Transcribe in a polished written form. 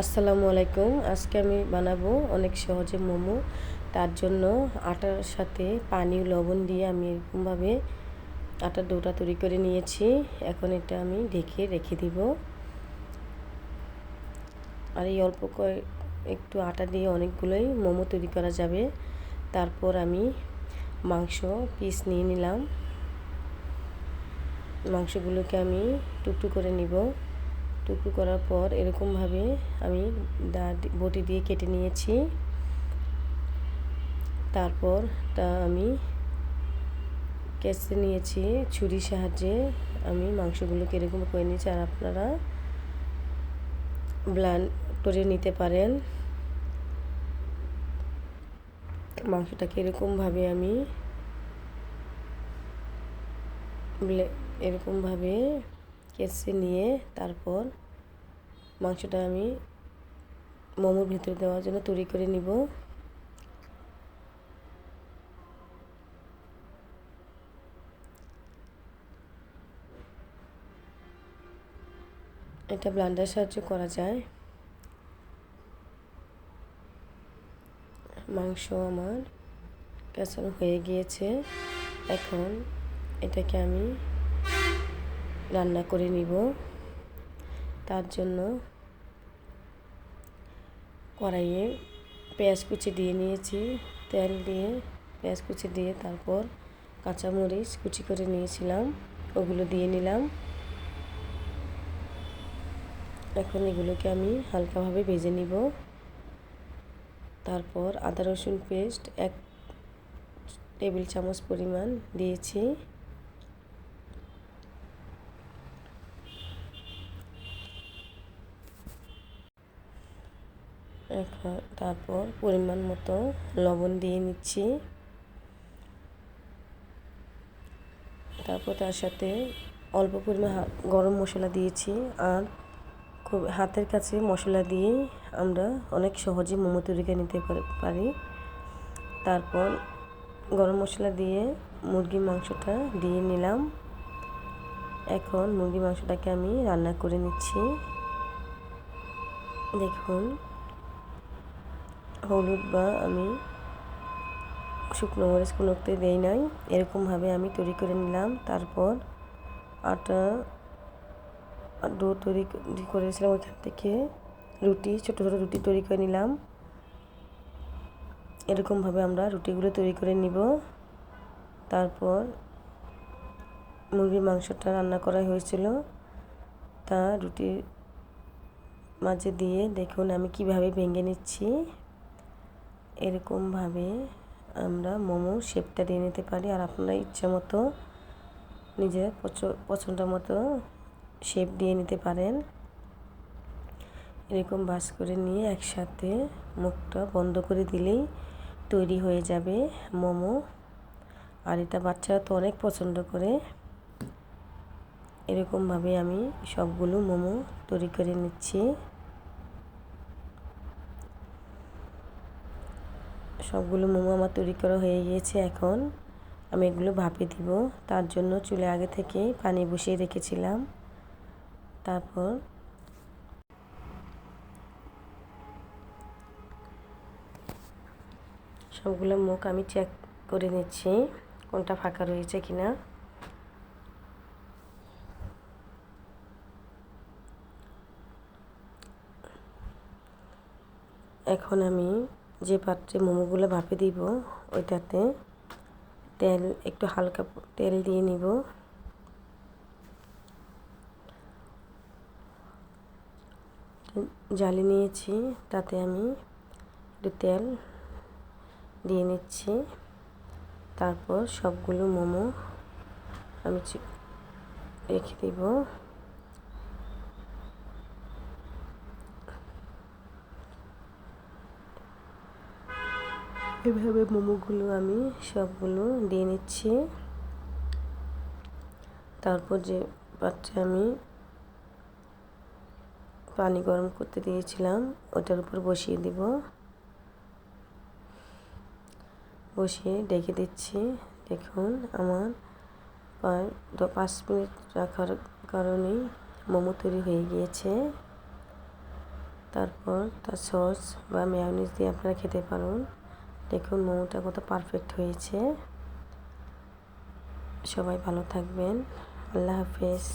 আসসালামু আলাইকুম। আজকে আমি বানাবো অনেক সহজে মোমো। তার জন্য আটার সাথে পানি ও লবণ দিয়ে আমি এরকমভাবে আটার ডোটা তৈরি করে নিয়েছি। এখন এটা আমি ঢেকে রেখে দিব। আর এই অল্প একটু আটা দিয়ে অনেকগুলোই মোমো তৈরি করা যাবে। তারপর আমি মাংস পিস নিয়ে নিলাম। মাংসগুলোকে আমি টুকটুক করে নিব। টুকরো করার পর এরকমভাবে আমি বটি দিয়ে কেটে নিয়েছি। তারপর আমি কেচে নিয়েছি ছুরির সাহায্যে। আমি মাংসগুলোকে এরকম করে নিয়েছি, আর আপনারা ব্লেন্ড করে নিতে পারেন। মাংসটাকে এরকমভাবে আমি এরকমভাবে কেচে নিয়ে তারপর মাংসটা আমি মোমোর ভিতরে দেওয়ার জন্য তৈরি করে নিব। এটা ব্লেন্ডারের সাহায্যে করা যায়। মাংস আমার কেচানো হয়ে গিয়েছে। এখন এটাকে আমি রান্না করে নিব। তার জন্য কড়াইয়ে পেঁয়াজ কুচি দিয়ে নিয়েছি। তেল দিয়ে পেঁয়াজ কুচি দিয়ে তারপর কাঁচামরিচ কুচি করে নিয়েছিলাম, ওগুলো দিয়ে নিলাম। এখন এগুলোকে আমি হালকাভাবে ভেজে নিব। তারপর আদা রসুন পেস্ট 1 টেবিল চামচ পরিমাণ দিয়েছি। এখন তারপর পরিমাণ মতো লবণ দিয়ে নিচ্ছি। তারপর তার সাথে অল্প পরিমাণ গরম মশলা দিয়েছি। আর খুব হাতের কাছে মশলা দিয়ে আমরা অনেক সহজে মোমো তৈরি করে নিতে পারি। তারপর গরম মশলা দিয়ে মুরগির মাংসটা দিয়ে নিলাম। এখন মুরগির মাংসটাকে আমি রান্না করে নিচ্ছি। দেখুন, হলুদ বা আমি শুকনো মরিচ কোনোতে দেই নাই। এরকমভাবে আমি তৈরি করে নিলাম। তারপর আটা ডো তৈরি করেছিলাম, ওইখান থেকে ছোটো ছোটো রুটি তৈরি করে নিলাম। এরকমভাবে আমরা রুটিগুলো তৈরি করে নিব। তারপর মুরগির মাংসটা রান্না করা হয়েছিল, তা রুটির মাঝে দিয়ে দেখুন আমি কিভাবে ভেঙে নিচ্ছি। এরকমভাবে আমরা মোমো শেপটা দিয়ে নিতে পারি। আর আপনারা ইচ্ছা মতো নিজের পছন্দ মতো শেপ দিয়ে নিতে পারেন। এরকম ভাঁজ করে নিয়ে একসাথে মুখটা বন্ধ করে দিলেই তৈরি হয়ে যাবে মোমো। আর এটা বাচ্চারা তো অনেক পছন্দ করে। এরকমভাবে আমি সবগুলো মোমো তৈরি করে নিচ্ছি। সবগুলো মোমো আমার তৈরি করা হয়ে গিয়েছে। এখন আমি এগুলো ভাপে দিব। তার জন্য চুলে আগে থেকে পানি বসিয়ে রেখেছিলাম। তারপর সবগুলো মুখ আমি চেক করে নিচ্ছি কোনটা ফাঁকা রয়েছে কিনা। এখন আমি যে পাত্রে মোমোগুলো ভাপে দিব ওইটাতে একটু হালকা তেল দিয়ে নিব। জালি নিয়েছি, তাতে আমি একটু তেল দিয়ে নিচ্ছি। তারপর সবগুলো মোমো আমি রেখে দিব। এভাবে মোমোগুলো আমি সবগুলো দিয়ে নিচ্ছি। তারপর যে পাত্রে আমি পানি গরম করতে দিয়েছিলাম ওটার উপর বসিয়ে দিব। বসিয়ে ডেকে দিচ্ছি। দেখুন আমার প্রায় 5 মিনিট রাখার কারণেই মোমো তৈরি হয়ে গিয়েছে। তারপর তার সস বা মেয়োনিজ দিয়ে আপনারা খেতে পারেন। দেখুন মোমোটা কত পারফেক্ট হয়েছে। সবাই ভালো থাকবেন। আল্লাহ হাফেজ।